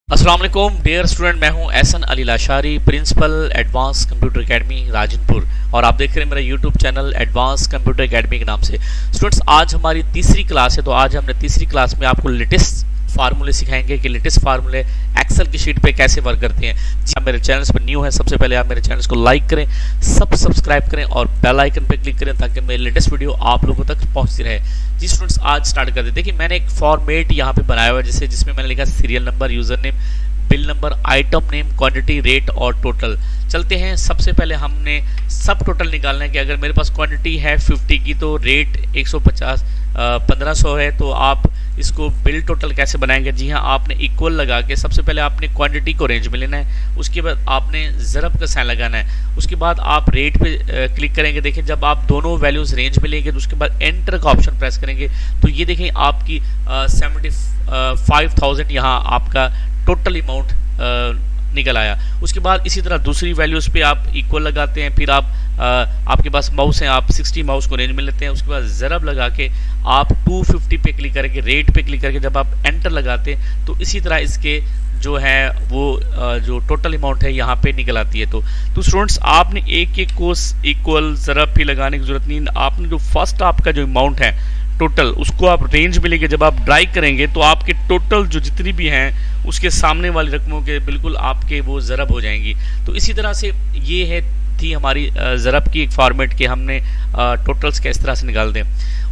अस्सलाम वालेकुम dear student, मैं हूं Ehsan Ali Lashari, principal advance computer academy Rajanpur और आप देख रहे हैं मेरा YouTube channel advance computer academy के नाम से। स्टूडेंट्स, आज हमारी तीसरी क्लास है, तो आज हमने तीसरी क्लास में आपको लेटेस्ट फार्मूले सिखाएंगे कि लेटेस्ट फार्मूले एक्सेल की शीट पे कैसे वर्क करते हैं। जी, आप मेरे चैनल पर न्यू है, सबसे पहले आप मेरे चैनल को लाइक करें, सब्सक्राइब करें और बेल आइकन पे क्लिक करें ताकि मेरी लेटेस्ट वीडियो आप लोगों तक पहुंचती रहे। जी स्टूडेंट्स, आज स्टार्ट करते हैं। देखिए, मैंने एक फॉर्मेट यहाँ पे बनाया हुआ है जिसमें मैंने लिखा serial number, user name, bill number, item name, quantity, rate और टोटल। चलते हैं, सबसे पहले हमने सब टोटल निकालना है कि अगर मेरे पास क्वांटिटी है 50 की तो रेट 150 1500 है, तो आप इसको बिल टोटल कैसे बनाएंगे। जी हाँ, आपने इक्वल लगा के सबसे पहले आपने क्वांटिटी को रेंज में लेना है, उसके बाद आपने ज़रब का साइन लगाना है, उसके बाद आप रेट पे क्लिक करेंगे। देखिए, जब आप दोनों वैल्यूज़ रेंज में लेंगे तो उसके बाद एंटर का ऑप्शन प्रेस करेंगे तो ये देखें आपकी 75,000 यहाँ आपका टोटल अमाउंट निकल आया। उसके बाद इसी तरह दूसरी वैल्यूज़ पे आप इक्वल लगाते हैं, फिर आप आपके पास माउस है, आप 60 माउस को रेंज में लेते हैं, उसके बाद ज़रब लगा के आप 250 पे क्लिक करके रेट पे क्लिक करके जब आप एंटर लगाते हैं तो इसी तरह इसके जो है वो जो टोटल अमाउंट है यहाँ पे निकल आती है। तो स्टूडेंट्स, आपने एक एक को इक्वल ज़रब भी लगाने की ज़रूरत नहीं। आपने जो फर्स्ट आपका जो अमाउंट है टोटल, उसको आप रेंज में लेके जब आप ड्राई करेंगे तो आपके टोटल जो जितनी भी हैं उसके सामने वाली रकमों के बिल्कुल आपके वो ज़रब हो जाएंगी। तो इसी तरह से ये थी हमारी ज़रब की एक फॉर्मेट के हमने टोटल्स किस तरह से निकाल दें।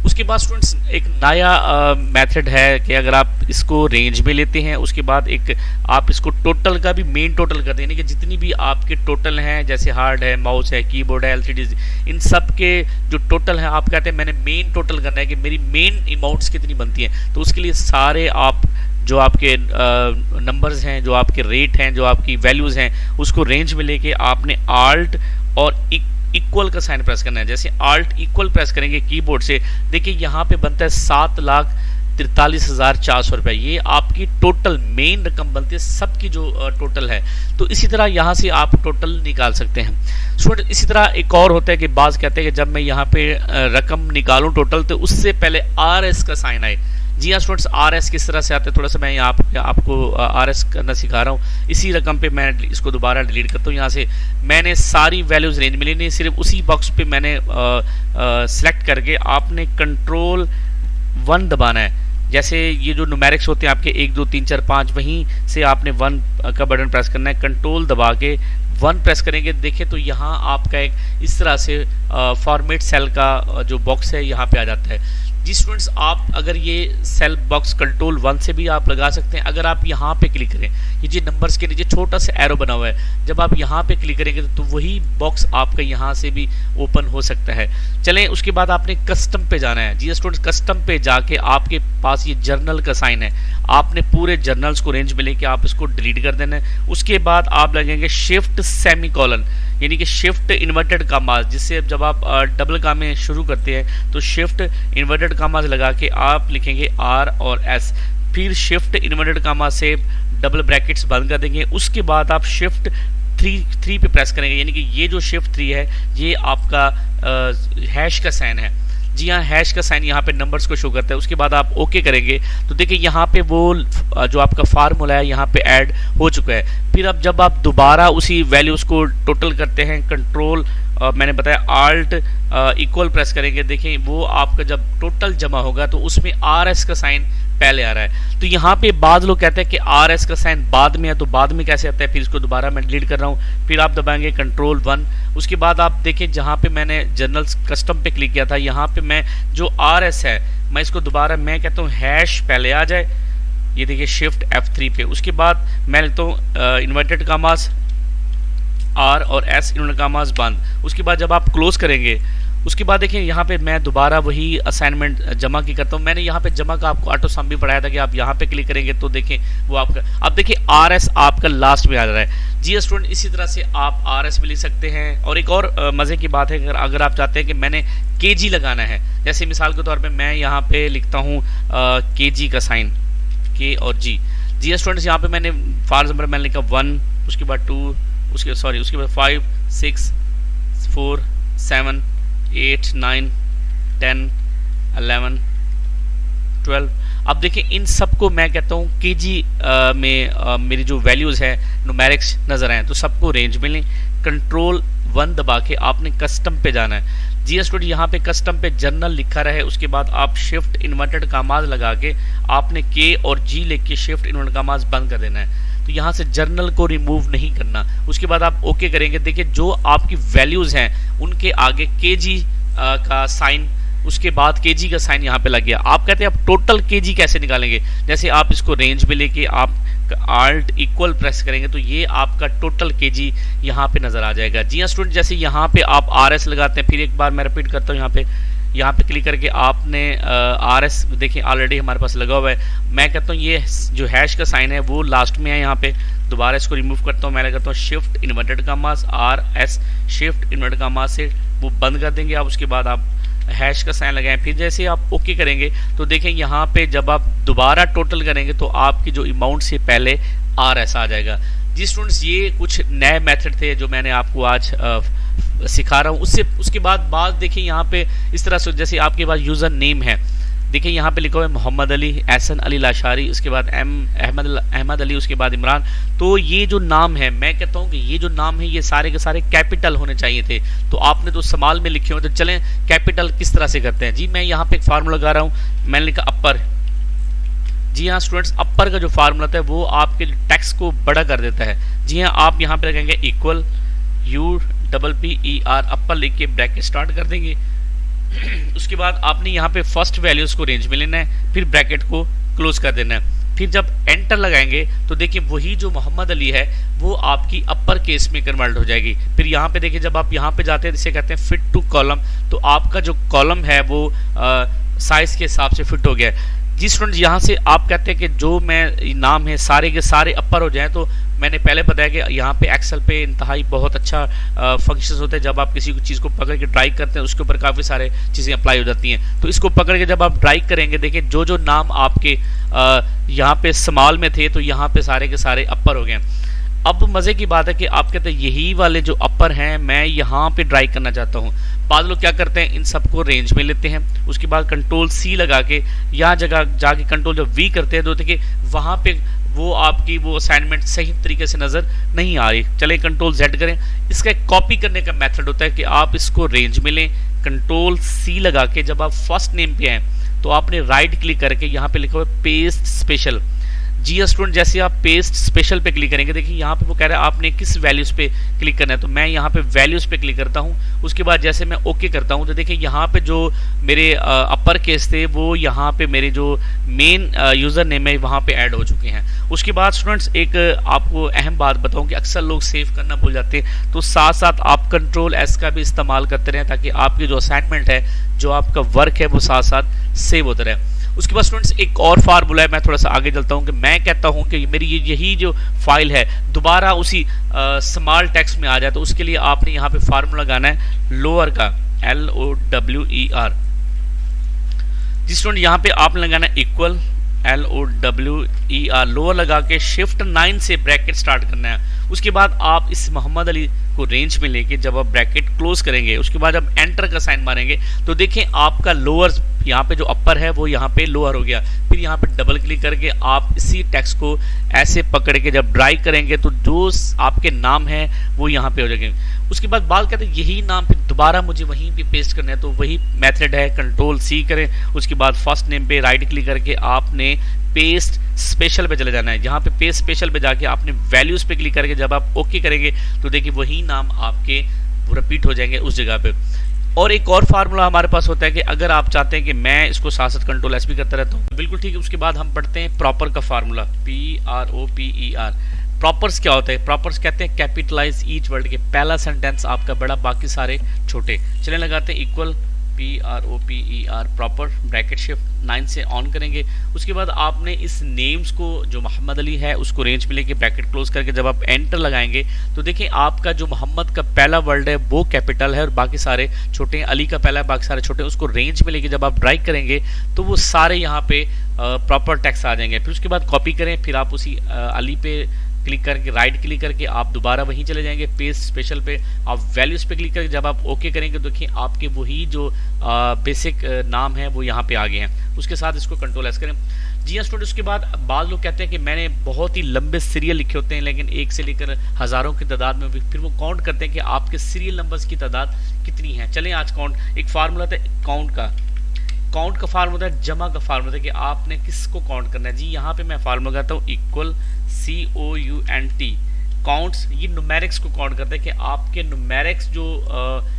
उसके बाद स्टूडेंट्स, एक नया मेथड है कि अगर आप इसको रेंज में लेते हैं, उसके बाद एक आप इसको टोटल का भी मेन टोटल कर दें कि जितनी भी आपके टोटल हैं, जैसे हार्ड है, माउस है, कीबोर्ड है, एलसीडी, इन सब के जो टोटल है आप कहते हैं मैंने मेन टोटल करना है कि मेरी मेन अमाउंट्स कितनी बनती हैं। तो उसके लिए सारे आप जो आपके नंबर्स हैं, जो आपके रेट हैं, जो आपकी वैल्यूज़ हैं, उसको रेंज में लेके आपने आल्ट और इक्वल का साइन प्रेस करना है। जैसे आल्ट इक्वल प्रेस करेंगे कीबोर्ड से, देखिए यहाँ पे बनता है 7,43,400 रुपये। ये आपकी टोटल मेन रकम बनती है, सबकी जो टोटल है। तो इसी तरह यहाँ से आप टोटल निकाल सकते हैं। स्टूडेंट, इसी तरह एक और होता है कि बाज़ कहते हैं कि जब मैं यहाँ पे रकम निकालूँ टोटल तो उससे पहले RS का साइन आए। जी हाँ स्टूडेंट्स, RS किस तरह से आते हैं, थोड़ा सा मैं यहाँ आपको RS करना सिखा रहा हूँ। इसी रकम पे मैं इसको दोबारा डिलीट करता हूँ। यहाँ से मैंने सारी वैल्यूज़ रेंज में लेनी, सिर्फ उसी बॉक्स पे मैंने सेलेक्ट करके आपने कंट्रोल 1 दबाना है। जैसे ये जो न्यूमेरिक्स होते हैं आपके 1 2 3 4 5, वहीं से आपने 1 का बटन प्रेस करना है, कंट्रोल दबा के 1 प्रेस करेंगे। देखें तो यहाँ आपका एक इस तरह से फॉर्मेट सेल का जो बॉक्स है यहाँ पे आ जाता है। जी स्टूडेंट्स, आप अगर ये सेल बॉक्स कंट्रोल 1 से भी आप लगा सकते हैं। अगर आप यहाँ पे क्लिक करें, ये जो नंबर्स के नीचे छोटा सा एरो बना हुआ है, जब आप यहाँ पे क्लिक करेंगे तो वही बॉक्स आपका यहाँ से भी ओपन हो सकता है। चलें, उसके बाद आपने कस्टम पे जाना है। जी स्टूडेंट्स, कस्टम पे जाके आपके पास ये जर्नल का साइन है, आपने पूरे जर्नल्स को रेंज में लेके आप इसको डिलीट कर देना है। उसके बाद आप लगेंगे शिफ्ट सेमीकोलन, यानी कि शिफ्ट इन्वर्टेड कामाज, जिससे जब आप डबल कामे शुरू करते हैं तो शिफ्ट इन्वर्टेड कामाज लगा के आप लिखेंगे R और S, फिर शिफ्ट इन्वर्टेड कामा से डबल ब्रैकेट्स बंद कर देंगे। उसके बाद आप शिफ्ट 3 पे प्रेस करेंगे, यानी कि ये जो शिफ्ट 3 है ये आपका हैश का साइन है। जी हाँ, हैश का साइन यहाँ पे नंबर्स को शो करता है। उसके बाद आप ओके करेंगे तो देखिए यहाँ पे वो जो आपका फार्मूला है यहाँ पे ऐड हो चुका है। फिर अब जब आप दोबारा उसी वैल्यूज़ को टोटल करते हैं, कंट्रोल मैंने बताया आल्ट इक्वल प्रेस करेंगे, देखें वो आपका जब टोटल जमा होगा तो उसमें RS का साइन पहले आ रहा है। तो यहाँ पे बाद लोग कहते हैं कि RS का साइन बाद में है, तो बाद में कैसे आता है, फिर इसको दोबारा मैं डिलीट कर रहा हूँ। फिर आप दबाएंगे कंट्रोल 1, उसके बाद आप देखें जहाँ पे मैंने जर्नल्स कस्टम पे क्लिक किया था, यहाँ पे मैं जो RS है मैं इसको दोबारा मैं कहता हूँ हैश पहले आ जाए, ये देखिए शिफ्ट F3 पे। उसके बाद मैं लिखता हूँ इन्वर्टेड कामास R और S इन्वर्टेड कामास बंद। उसके बाद जब आप क्लोज करेंगे उसके बाद देखिए यहाँ पे मैं दोबारा वही असाइनमेंट जमा की करता हूँ। मैंने यहाँ पे जमा का आपको ऑटो सम भी पढ़ाया था कि आप यहाँ पे क्लिक करेंगे तो देखें वो आपका, अब देखिए RS आपका लास्ट में आ रहा है। जी स्टूडेंट, इसी तरह से आप RS भी लिख सकते हैं। और एक और मज़े की बात है, अगर आप चाहते हैं कि मैंने KG लगाना है, जैसे मिसाल के तौर पर मैं यहाँ पे लिखता हूँ KG का साइन, K और G। जी स्टूडेंट्स, यहाँ पे मैंने फॉर एग्जाम्पल मैंने लिखा 1, उसके बाद 2, उसके बाद 5 6 4 7 8 9 10 11 12। अब देखिए इन सबको मैं कहता हूँ केजी में मेरी जो वैल्यूज है न्यूमेरिक्स नजर आए तो सबको रेंज में लें। कंट्रोल 1 दबा के आपने कस्टम पे जाना है। जी स्टूडेंट यहाँ पे कस्टम पे जर्नल लिखा रहे, उसके बाद आप शिफ्ट इन्वर्टेड कामाज लगा के आपने के और जी लिख के शिफ्ट इन्वर्टेड कामाज बंद कर देना है। तो यहाँ से जर्नल को रिमूव नहीं करना। उसके बाद आप ओके करेंगे। देखिए जो आपकी वैल्यूज हैं उनके आगे केजी का साइन, उसके बाद केजी का साइन यहाँ पे लग गया। आप कहते हैं आप टोटल केजी कैसे निकालेंगे? जैसे आप इसको रेंज में लेके आप आल्ट इक्वल प्रेस करेंगे तो ये आपका टोटल केजी यहाँ पे नजर आ जाएगा। जी हाँ स्टूडेंट, जैसे यहाँ पे आप RS लगाते हैं, फिर एक बार मैं रिपीट करता हूँ, यहाँ पे क्लिक करके आपने RS देखिए ऑलरेडी हमारे पास लगा हुआ है। मैं कहता हूँ ये जो हैश का साइन है वो लास्ट में है। यहाँ पे दोबारा इसको रिमूव करता हूँ, मैं करता हूँ शिफ्ट इन्वर्टेड कामास RS शिफ्ट इन्वर्टेड कामास से वो बंद कर देंगे आप। उसके बाद आप हैश का साइन लगाएं, फिर जैसे आप ओके करेंगे तो देखें यहाँ पे जब आप दोबारा टोटल करेंगे तो आपकी जो अमाउंट से पहले RS आ जाएगा। जी स्टूडेंट्स, ये कुछ नए मेथड थे जो मैंने आपको आज सिखा रहा हूँ। उसके बाद देखिए यहाँ पे इस तरह से जैसे आपके पास यूजर नेम है, देखिए यहाँ पे लिखा हुआ है मोहम्मद अली, एहसन अली लाशारी, उसके बाद अहमद अली, उसके बाद इमरान। तो ये जो नाम है, मैं कहता हूँ कि ये जो नाम है ये सारे के सारे कैपिटल होने चाहिए थे। तो आपने तो स्मॉल में लिखे हो, तो चलें कैपिटल किस तरह से करते हैं। जी मैं यहाँ पे एक फार्मूला लगा रहा हूँ, मैंने लिखा अपर। जी हाँ स्टूडेंट्स, अपर का जो फार्मूला था वो आपके टेक्स्ट को बड़ा कर देता है। जी हाँ, आप यहाँ पे रखेंगे इक्वल UPPER अपर लिख के ब्रैकेट स्टार्ट कर देंगे। उसके बाद आपने यहाँ पे फर्स्ट वैल्यूज को रेंज में लेना है, फिर ब्रैकेट को क्लोज कर देना है। फिर जब एंटर लगाएंगे तो देखिए वही जो मोहम्मद अली है वो आपकी अपर केस में कन्वर्ट हो जाएगी। फिर यहाँ पे देखिए जब आप यहाँ पे जाते हैं जिसे कहते हैं फिट टू कॉलम, तो आपका जो कॉलम है वो साइज के हिसाब से फिट हो गया है। जी स्टूडेंट, यहाँ से आप कहते हैं कि जो मैं नाम है सारे के सारे अपर हो जाएं, तो मैंने पहले बताया कि यहाँ पे एक्सेल पे इंतहाई बहुत अच्छा फंक्शंस होते हैं। जब आप किसी चीज़ को पकड़ के ड्राइव करते हैं उसके ऊपर काफ़ी सारे चीज़ें अप्लाई हो जाती हैं। तो इसको पकड़ के जब आप ड्राइव करेंगे, देखिए जो नाम आपके यहाँ पे स्मॉल में थे तो यहाँ पे सारे के सारे अपर हो गए। अब मज़े की बात है कि आप कहते हैं यही वाले जो अपर हैं मैं यहाँ पे ड्राइव करना चाहता हूँ। बाद लोग क्या करते हैं, इन सबको रेंज में लेते हैं, उसके बाद कंट्रोल C लगा के यहाँ जगह जाके कंट्रोल जब V करते हैं तो देखिए वहाँ पे वो आपकी वो असाइनमेंट सही तरीके से नज़र नहीं आ रही। चले कंट्रोल Z करें। इसका एक कॉपी करने का मेथड होता है कि आप इसको रेंज में लें, कंट्रोल C लगा के जब आप फर्स्ट नेम पे आए तो आपने राइट क्लिक करके यहाँ पे लिखा हुआ है पेस्ट स्पेशल। जी स्टूडेंट, जैसे आप पेस्ट स्पेशल पे क्लिक करेंगे, देखिए यहाँ पे वो कह रहा है आपने किस वैल्यूज पे क्लिक करना है, तो मैं यहाँ पे वैल्यूज पे क्लिक करता हूँ। उसके बाद जैसे मैं ओके करता हूँ तो देखिए यहाँ पे जो मेरे अपर केस थे वो यहाँ पे मेरे जो मेन यूजर नेम है वहाँ पे ऐड हो चुके हैं। उसके बाद स्टूडेंट्स एक आपको अहम बात बताऊँ कि अक्सर लोग सेव करना भूल जाते हैं, तो साथ साथ आप कंट्रोल S का भी इस्तेमाल करते रहें ताकि आपकी जो असाइनमेंट है, जो आपका वर्क है वो साथ साथ सेव होता रहे। उसके बाद स्टूडेंट्स एक और फार्मूला है, मैं थोड़ा सा आगे चलता हूँ कि मैं कहता हूँ कि मेरी यही जो फाइल है दोबारा उसी स्मॉल टेक्स्ट में आ जाए, तो उसके लिए आपने यहाँ पे फार्मूला लगाना है लोअर का LOWER। जिस स्टूडेंट यहाँ पे आपने लगाना है इक्वल LOWER लोअर लगा के शिफ्ट 9 से ब्रैकेट स्टार्ट करना है। उसके बाद आप इस मोहम्मद अली को रेंज में लेके जब आप ब्रैकेट क्लोज करेंगे, उसके बाद जब एंटर का साइन मारेंगे तो देखें आपका लोअर यहाँ पे जो अपर है वो यहाँ पे लोअर हो गया। फिर यहाँ पे डबल क्लिक करके आप इसी टेक्स्ट को ऐसे पकड़ के जब ड्राइव करेंगे तो जो आपके नाम है वो यहाँ पे हो जाएंगे। उसके बाद बाल कहते हैं यही नाम फिर दोबारा मुझे वहीं पे पेस्ट करना है, तो वही मेथड है, कंट्रोल C करें, उसके बाद फर्स्ट नेम पे राइट क्लिक करके आपने पेस्ट स्पेशल पे चले जाना है। जहाँ पे पेस्ट स्पेशल पे जाके आपने वैल्यूज पे क्लिक करके जब आप ओके करेंगे तो देखिए वही नाम आपके रिपीट हो जाएंगे उस जगह पे। और एक और फार्मूला हमारे पास होता है कि अगर आप चाहते हैं कि मैं इसको साथ साथ कंट्रोल S भी करता रहता हूँ, बिल्कुल ठीक है। उसके बाद हम पढ़ते हैं प्रॉपर का फार्मूला PROPER। प्रॉपर्स क्या होता है? प्रॉपर्स कहते हैं कैपिटलाइज ईच वर्ड के पहला सेंटेंस आपका बड़ा बाकी सारे छोटे। चलें लगाते हैं equal PROPER proper bracket shift 9 से ऑन करेंगे। उसके बाद आपने इस नेम्स को जो मोहम्मद अली है उसको रेंज में लेके ब्रैकेट क्लोज करके जब आप एंटर लगाएंगे तो देखिए आपका जो मोहम्मद का पहला वर्ड है वो कैपिटल है और बाकी सारे छोटे हैं। अली का पहला है, बाकी सारे छोटे हैं। उसको रेंज में लेके जब आप ड्राइव करेंगे तो वो सारे यहाँ पे प्रॉपर टेक्स्ट आ जाएंगे। फिर उसके बाद कॉपी करें, फिर आप उसी अली पे क्लिक करके राइट क्लिक करके आप दोबारा वहीं चले जाएंगे पेस्ट स्पेशल पे, आप वैल्यूज पे क्लिक करके जब आप ओके करेंगे तो देखिए आपके वही जो बेसिक नाम है वो यहाँ पे आ गए हैं। उसके साथ इसको कंट्रोल S करें। जी हाँ स्टूडेंट, उसके बाद बाद लोग कहते हैं कि मैंने बहुत ही लंबे सीरियल लिखे होते हैं, लेकिन एक से लेकर हजारों की तादाद में, फिर वो काउंट करते हैं कि आपके सीरियल नंबर्स की तादाद कितनी है। चलें आज काउंट, एक फार्मूला था काउंट का फार्मूला है, जमा का फार्मूला है कि आपने किसको काउंट करना है। जी यहाँ पे मैं फार्मूला कहता हूँ इक्वल COUNT, काउंट्स, ये न्यूमेरिक्स को काउंट करते हैं कि आपके न्यूमेरिक्स जो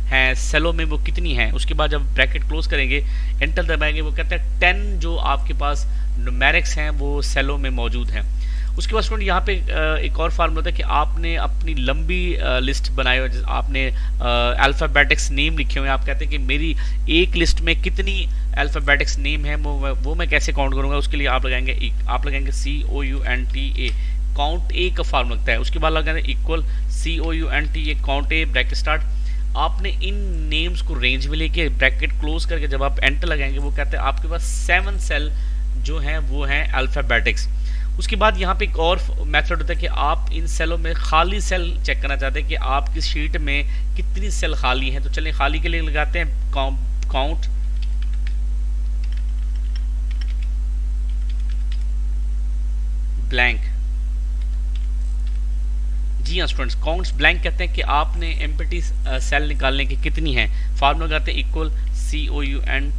हैं सेलों में वो कितनी हैं। उसके बाद जब ब्रैकेट क्लोज करेंगे, एंटर दबाएंगे, वो कहते हैं 10 जो आपके पास न्यूमेरिक्स हैं वो सेलों में मौजूद हैं। उसके बाद स्टूडेंट यहाँ पे एक और फार्मूला था कि आपने अपनी लंबी लिस्ट बनाई हो, आपने अल्फ़ाबेटिक्स नेम लिखे हुए हैं, आप कहते हैं कि मेरी एक लिस्ट में कितनी अल्फ़ाबेटिक्स नेम है, वो मैं कैसे काउंट करूँगा। उसके लिए आप लगाएंगे COUNTA, काउंट ए का फार्मूला लगता है। उसके बाद लगाएंगे इक्वल COUNT, काउंट ए, ब्रैकेट स्टार्ट। आपने इन नेम्स को रेंज में लेके ब्रैकेट क्लोज करके जब आप एंटर लगाएंगे, वो कहते हैं आपके पास 7 सेल जो हैं वो हैं अल्फ़ाबेटिक्स। उसके बाद यहाँ पे एक और मेथड होता है कि आप इन सेलों में खाली सेल चेक करना चाहते हैं कि आपकी शीट में कितनी सेल खाली हैं। तो चलिए खाली के लिए लगाते हैं काउंट ब्लैंक। जी हाँ स्टूडेंट्स, काउंट्स ब्लैंक कहते हैं कि आपने एम्प्टी सेल निकालने की कितनी है। फार्मूला लगाते हैं equal COUNT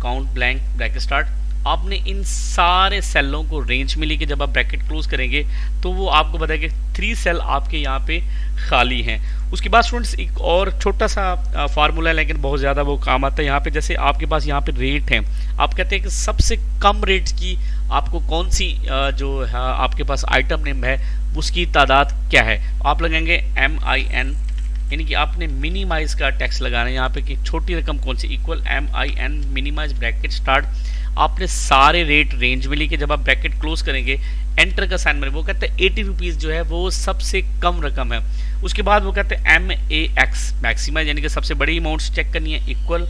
count blank, bracket start. आपने इन सारे सेलों को रेंज में लेके जब आप ब्रैकेट क्लोज करेंगे तो वो आपको बताएगा 3 सेल आपके यहाँ पे खाली हैं। उसके बाद स्टूडेंट्स एक और छोटा सा फार्मूला है, लेकिन बहुत ज़्यादा वो काम आता है यहाँ पे। जैसे आपके पास यहाँ पे रेट है, आप कहते हैं कि सबसे कम रेट की आपको कौन सी जो है आपके पास आइटम नेम है उसकी तादाद क्या है। आप लगाएंगे MIN, यानी कि आपने मिनिमाइज का टैक्स लगाना है यहाँ पे कि छोटी रकम कौन सी, equal MIN minimise, bracket start. आपने सारे रेट रेंज में लेके जब आप ब्रैकेट क्लोज करेंगे, एंटर का साइन मारेंगे, वो कहते हैं 80 रुपीज़ जो है वो सबसे कम रकम है। उसके बाद वो कहते हैं MAX मैक्सिमाइज, यानी कि सबसे बड़ी अमाउंट्स चेक करनी है, इक्वल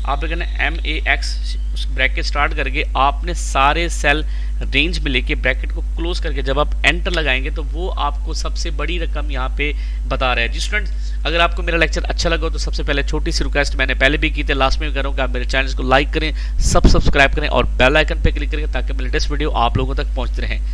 आप कहना MAX, उस ब्रैकेट स्टार्ट करके आपने सारे सेल रेंज में लेके ब्रैकेट को क्लोज करके जब आप एंटर लगाएंगे तो वो आपको सबसे बड़ी रकम यहाँ पे बता रहा है। जी स्टूडेंट्स, अगर आपको मेरा लेक्चर अच्छा लगा तो सबसे पहले छोटी सी रिक्वेस्ट मैंने पहले भी की थी, लास्ट में भी कर रहा हूँ कि आप मेरे चैनल को लाइक करें, सब्सक्राइब करें और बेल आइकन पे क्लिक करें ताकि मेरे लेटेस्ट वीडियो आप लोगों तक पहुँचते रहें।